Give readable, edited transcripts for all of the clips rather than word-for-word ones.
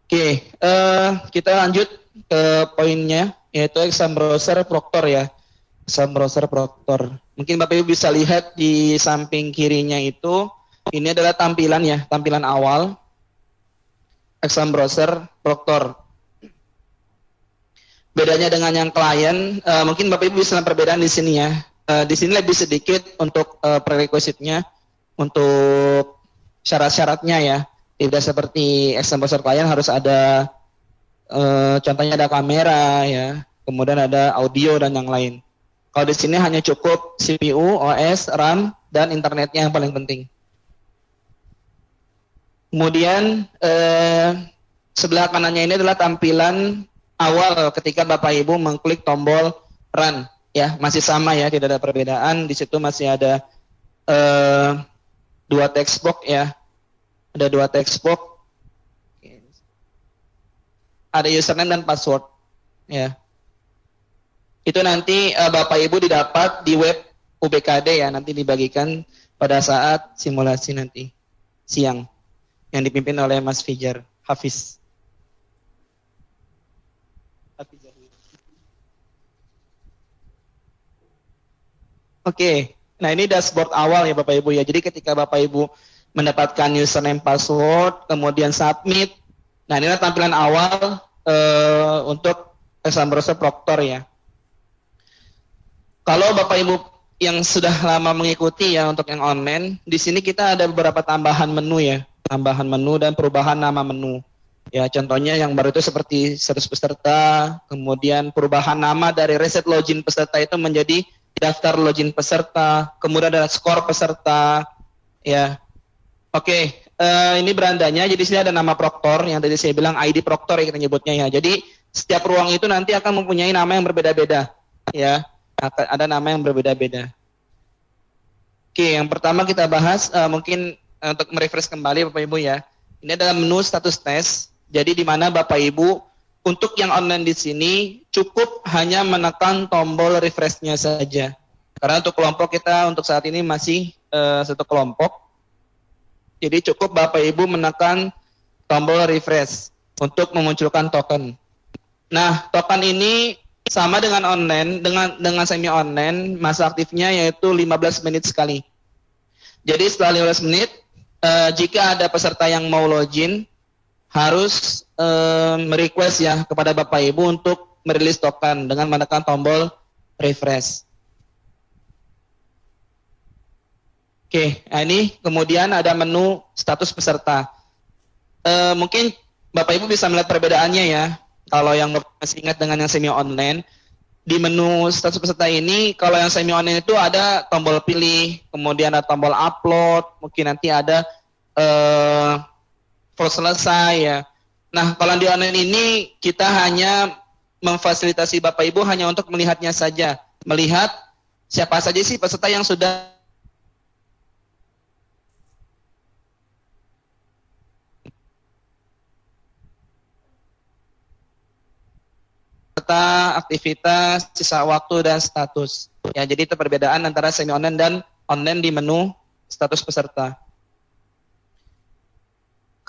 Kita lanjut ke poinnya, yaitu exam browser Proctor ya. Exam browser Proctor. Mungkin Bapak Ibu bisa lihat di samping kirinya itu, ini adalah tampilan ya, tampilan awal exam browser Proctor. Bedanya dengan yang klien, mungkin Bapak Ibu bisa lihat perbedaan di sini ya. Di sini lebih sedikit untuk prerequisite-nya, untuk syarat-syaratnya ya. Tidak seperti exam browser klien harus ada, contohnya ada kamera ya, kemudian ada audio dan yang lain. Kalau di sini hanya cukup CPU, OS, RAM, dan internetnya yang paling penting. Kemudian sebelah kanannya ini adalah tampilan awal ketika Bapak Ibu mengklik tombol Run. Ya, masih sama ya, tidak ada perbedaan. Di situ masih ada 2 text box ya. Ada 2 text box. Ada username dan password. Ya. Itu nanti Bapak Ibu didapat di web UBKD ya, nanti dibagikan pada saat simulasi nanti siang yang dipimpin oleh Mas Fijar Hafiz. Oke, nah ini dashboard awal ya Bapak Ibu ya. Jadi ketika Bapak Ibu mendapatkan username password, kemudian submit. Nah inilah tampilan awal untuk exam browser Proctor ya. Kalau Bapak Ibu yang sudah lama mengikuti ya untuk yang online, di sini kita ada beberapa tambahan menu ya, tambahan menu dan perubahan nama menu. Ya contohnya yang baru itu seperti status peserta, kemudian perubahan nama dari reset login peserta itu menjadi daftar login peserta, kemudian ada skor peserta, ya. Oke, ini berandanya. Jadi sini ada nama Proctor yang tadi saya bilang ID Proctor yang kita nyebutnya ya. Jadi setiap ruang itu nanti akan mempunyai nama yang berbeda-beda, ya. Ada nama yang berbeda-beda. Oke, yang pertama kita bahas mungkin untuk merefresh kembali Bapak Ibu ya. Ini adalah menu status tes. Jadi di mana Bapak Ibu untuk yang online di sini cukup hanya menekan tombol refresh-nya saja. Karena untuk kelompok kita untuk saat ini masih satu kelompok. Jadi cukup Bapak Ibu menekan tombol refresh untuk memunculkan token. Nah, token ini sama dengan online, dengan semi online, masa aktifnya yaitu 15 menit sekali. Jadi setelah 15 menit, jika ada peserta yang mau login, harus merequest ya kepada Bapak Ibu untuk merilis token dengan menekan tombol refresh. Oke, nah ini kemudian ada menu status peserta. Mungkin Bapak Ibu bisa melihat perbedaannya ya. Kalau yang masih ingat dengan yang semi online, di menu status peserta ini, kalau yang semi online itu ada tombol pilih, kemudian ada tombol upload, mungkin nanti ada vote selesai ya. Nah, kalau di online ini kita hanya memfasilitasi Bapak Ibu hanya untuk melihatnya saja, melihat siapa saja sih peserta yang sudah aktivitas, sisa waktu, dan status. Ya, jadi itu perbedaan antara semi online dan online di menu status peserta.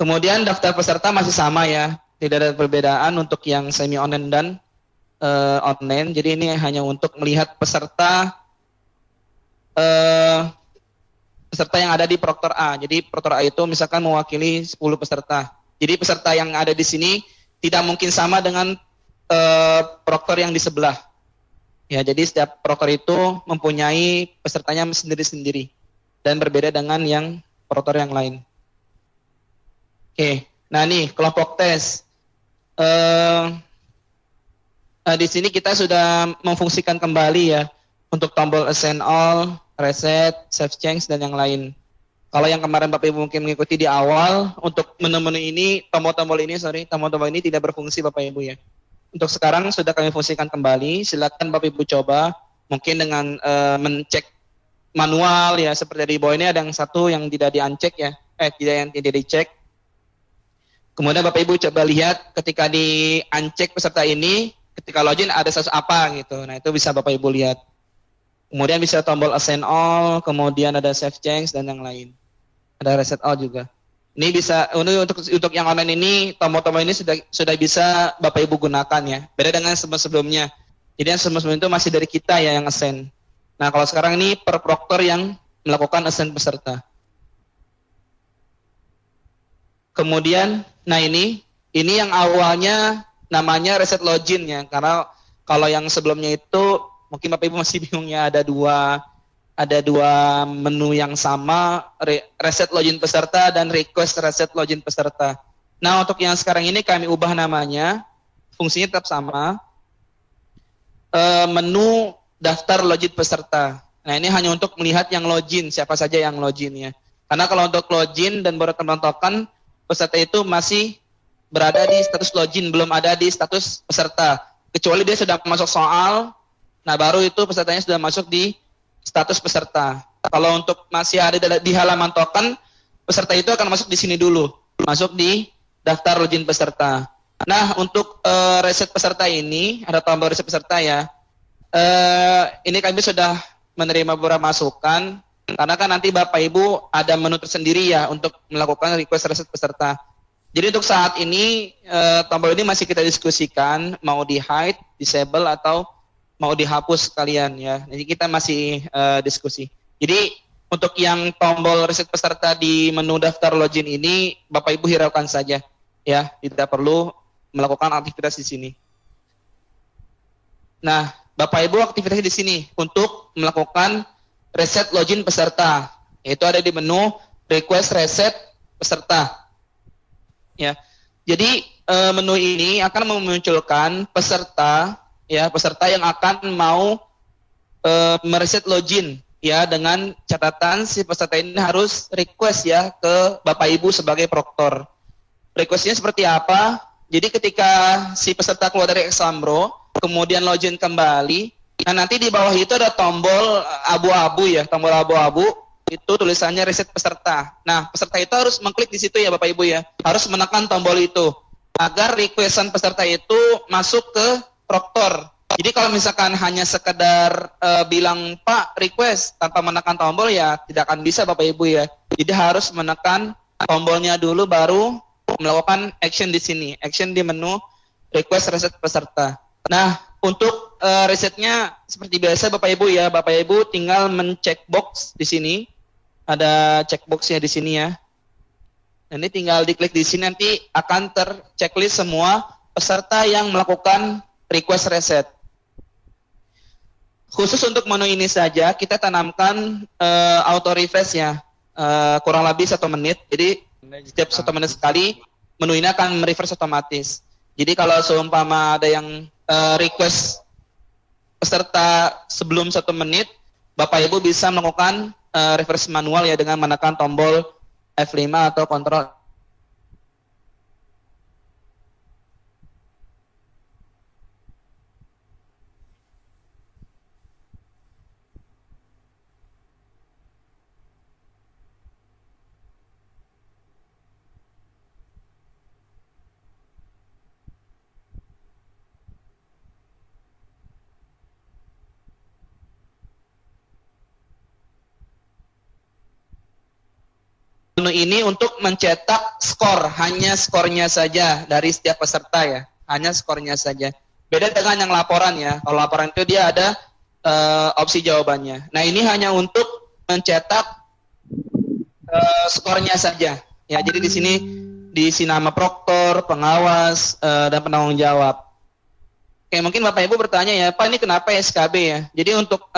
Kemudian daftar peserta masih sama ya, tidak ada perbedaan untuk yang semi online dan online. Jadi ini hanya untuk melihat peserta peserta yang ada di Proctor A. Jadi Proctor A itu misalkan mewakili 10 peserta. Jadi peserta yang ada di sini tidak mungkin sama dengan Proctor yang di sebelah. Ya, jadi setiap Proctor itu mempunyai pesertanya sendiri-sendiri dan berbeda dengan yang Proctor yang lain. Oke, nah nih kelompok tes. Di sini kita sudah memfungsikan kembali ya untuk tombol assign all, reset, save change dan yang lain. Kalau yang kemarin Bapak Ibu mungkin mengikuti di awal, untuk menu-menu ini, tombol-tombol ini tidak berfungsi Bapak Ibu ya. Untuk sekarang sudah kami fungsikan kembali. Silakan Bapak Ibu coba, mungkin dengan mencek manual ya, seperti di bawah ini ada yang satu yang tidak di-uncheck ya, tidak dicek. Kemudian Bapak Ibu coba lihat ketika di-uncheck peserta ini, ketika login ada status apa gitu. Nah itu bisa Bapak Ibu lihat. Kemudian bisa tombol assign all, kemudian ada save change dan yang lain. Ada reset all juga. Ini bisa untuk yang online ini, tombol-tombol ini sudah bisa Bapak Ibu gunakan ya. Beda dengan sebelumnya. Jadi yang sebelum itu masih dari kita ya yang assign. Nah, kalau sekarang ini per proktor yang melakukan assign peserta. Kemudian, nah ini yang awalnya namanya reset login ya, karena kalau yang sebelumnya itu mungkin Bapak Ibu masih bingung ya, ada dua menu yang sama, reset login peserta dan request reset login peserta. Nah, untuk yang sekarang ini kami ubah namanya, fungsinya tetap sama, menu daftar login peserta. Nah, ini hanya untuk melihat yang login, siapa saja yang login ya. Karena kalau untuk login dan baru menentukan, peserta itu masih berada di status login, belum ada di status peserta. Kecuali dia sudah masuk soal, nah baru itu pesertanya sudah masuk di status peserta. Kalau untuk masih ada di halaman token, peserta itu akan masuk di sini dulu, masuk di daftar login peserta. Nah, untuk reset peserta ini, ada tombol reset peserta ya. Ini kami sudah menerima beberapa masukan, karena kan nanti Bapak Ibu ada menu tersendiri ya untuk melakukan request reset peserta. Jadi untuk saat ini tombol ini masih kita diskusikan mau di hide, disable atau mau dihapus kalian ya. Jadi kita masih diskusi. Jadi untuk yang tombol reset peserta di menu daftar login ini Bapak Ibu hiraukan saja ya, tidak perlu melakukan aktivitas di sini. Nah, Bapak Ibu aktivitasnya di sini untuk melakukan reset login peserta, yaitu ada di menu request reset peserta. Ya. Jadi menu ini akan memunculkan peserta ya, peserta yang akan mau mereset login ya, dengan catatan si peserta ini harus request ya ke Bapak Ibu sebagai proktor. Requestnya seperti apa? Jadi ketika si peserta keluar dari Exambro, kemudian login kembali, nah nanti di bawah itu ada tombol abu-abu ya, tombol abu-abu itu tulisannya reset peserta. Nah, peserta itu harus mengklik di situ ya Bapak Ibu ya, harus menekan tombol itu agar requestan peserta itu masuk ke proktor. Jadi kalau misalkan hanya sekedar bilang Pak request tanpa menekan tombol ya tidak akan bisa Bapak Ibu ya. Jadi harus menekan tombolnya dulu baru melakukan action di sini, action di menu request reset peserta. Nah, untuk resetnya seperti biasa Bapak Ibu ya, Bapak Ibu tinggal mencek box di sini. Ada checkboxnya di sini ya. Ini tinggal diklik di sini, nanti akan terchecklist semua peserta yang melakukan request reset. Khusus untuk menu ini saja kita tanamkan auto refresh ya, kurang lebih 1 menit. Jadi setiap 1 menit sekali menu ini akan merefresh otomatis. Jadi kalau seumpama ada yang request peserta sebelum 1 menit, Bapak Ibu bisa melakukan refresh manual ya dengan menekan tombol F5 atau kontrol. Menu ini untuk mencetak skor, hanya skornya saja dari setiap peserta ya, hanya skornya saja. Beda dengan yang laporan ya, kalau laporan itu dia ada opsi jawabannya. Nah ini hanya untuk mencetak skornya saja. Ya, jadi di sini diisi nama proktor, pengawas, dan penanggung jawab. Oke, mungkin Bapak Ibu bertanya ya, Pak ini kenapa SKB ya? Jadi untuk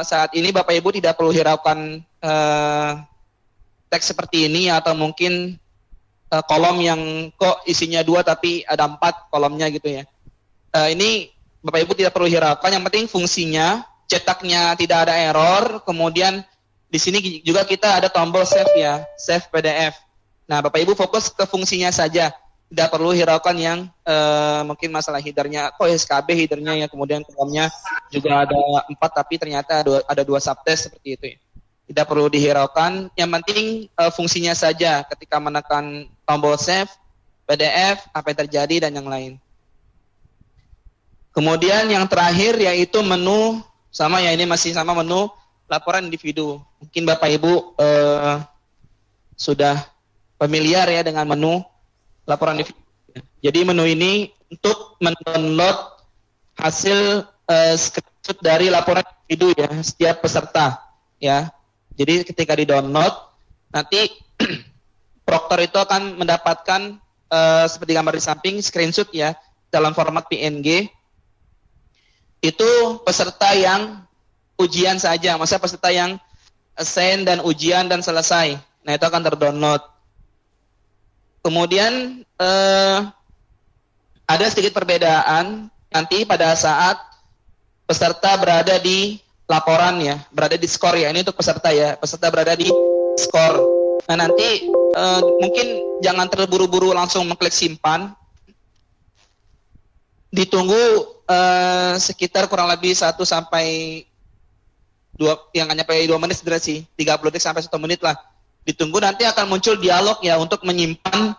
saat ini Bapak Ibu tidak perlu hiraukan teks seperti ini atau mungkin kolom yang kok isinya 2 tapi ada 4 kolomnya gitu ya. Ini Bapak Ibu tidak perlu hiraukan, yang penting fungsinya cetaknya tidak ada error, kemudian di sini juga kita ada tombol save ya, save PDF. Nah, Bapak Ibu fokus ke fungsinya saja, tidak perlu hiraukan yang mungkin masalah headernya, kok SKB headernya ya, kemudian kolomnya juga ada 4 tapi ternyata ada 2 subtest seperti itu ya. Tidak perlu dihiraukan, yang penting fungsinya saja ketika menekan tombol save, PDF, apa yang terjadi dan yang lain. Kemudian yang terakhir yaitu menu, sama ya, ini masih sama menu laporan individu. Mungkin Bapak Ibu sudah familiar ya dengan menu laporan individu. Jadi menu ini untuk mendownload hasil screenshot dari laporan individu ya setiap peserta ya. Jadi ketika di-download nanti proktor itu akan mendapatkan seperti gambar di samping screenshot ya dalam format PNG. Itu peserta yang ujian saja, maksudnya peserta yang assign dan ujian dan selesai. Nah, itu akan terdownload. Kemudian ada sedikit perbedaan nanti pada saat peserta berada di laporan ya, berada di skor ya. Ini untuk peserta ya, peserta berada di skor. Nah, nanti mungkin jangan terburu-buru langsung mengklik simpan. Ditunggu sekitar kurang lebih 1 sampai 2, yang hanya sampai 2 menit sebenarnya sih, 30 detik sampai 1 menit lah. Ditunggu, nanti akan muncul dialog ya untuk menyimpan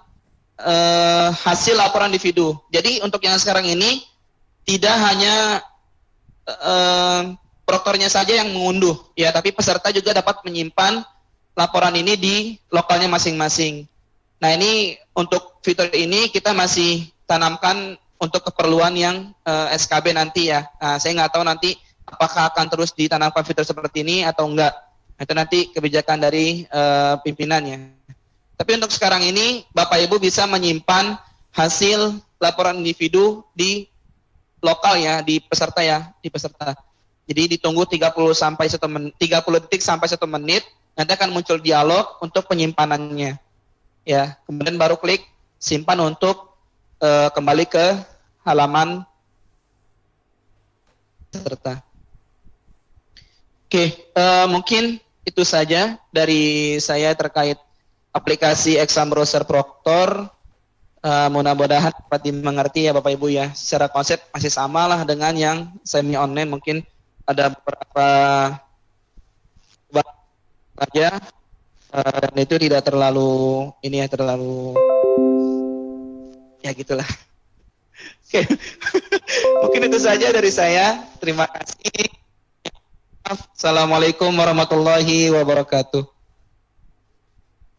hasil laporan individu. Jadi untuk yang sekarang ini tidak hanya proktornya saja yang mengunduh ya, tapi peserta juga dapat menyimpan laporan ini di lokalnya masing-masing. Nah, ini untuk fitur ini kita masih tanamkan untuk keperluan yang SKB nanti ya. Nah, saya nggak tahu nanti apakah akan terus ditanamkan fitur seperti ini atau enggak. Itu nanti kebijakan dari pimpinannya. Tapi untuk sekarang ini Bapak Ibu bisa menyimpan hasil laporan individu di lokal ya, di peserta ya, di peserta. Jadi ditunggu 30 detik sampai 1 menit, nanti akan muncul dialog untuk penyimpanannya. Ya, kemudian baru klik simpan untuk kembali ke halaman peserta. Oke, mungkin itu saja dari saya terkait aplikasi Exam Browser Proctor. Mudah-mudahan dapat dimengerti ya Bapak Ibu ya. Secara konsep masih sama lah dengan yang semi online, mungkin ada beberapa saja dan itu tidak terlalu ini ya, terlalu ya gitulah. Oke. Mungkin itu saja dari saya. Terima kasih. Assalamualaikum warahmatullahi wabarakatuh.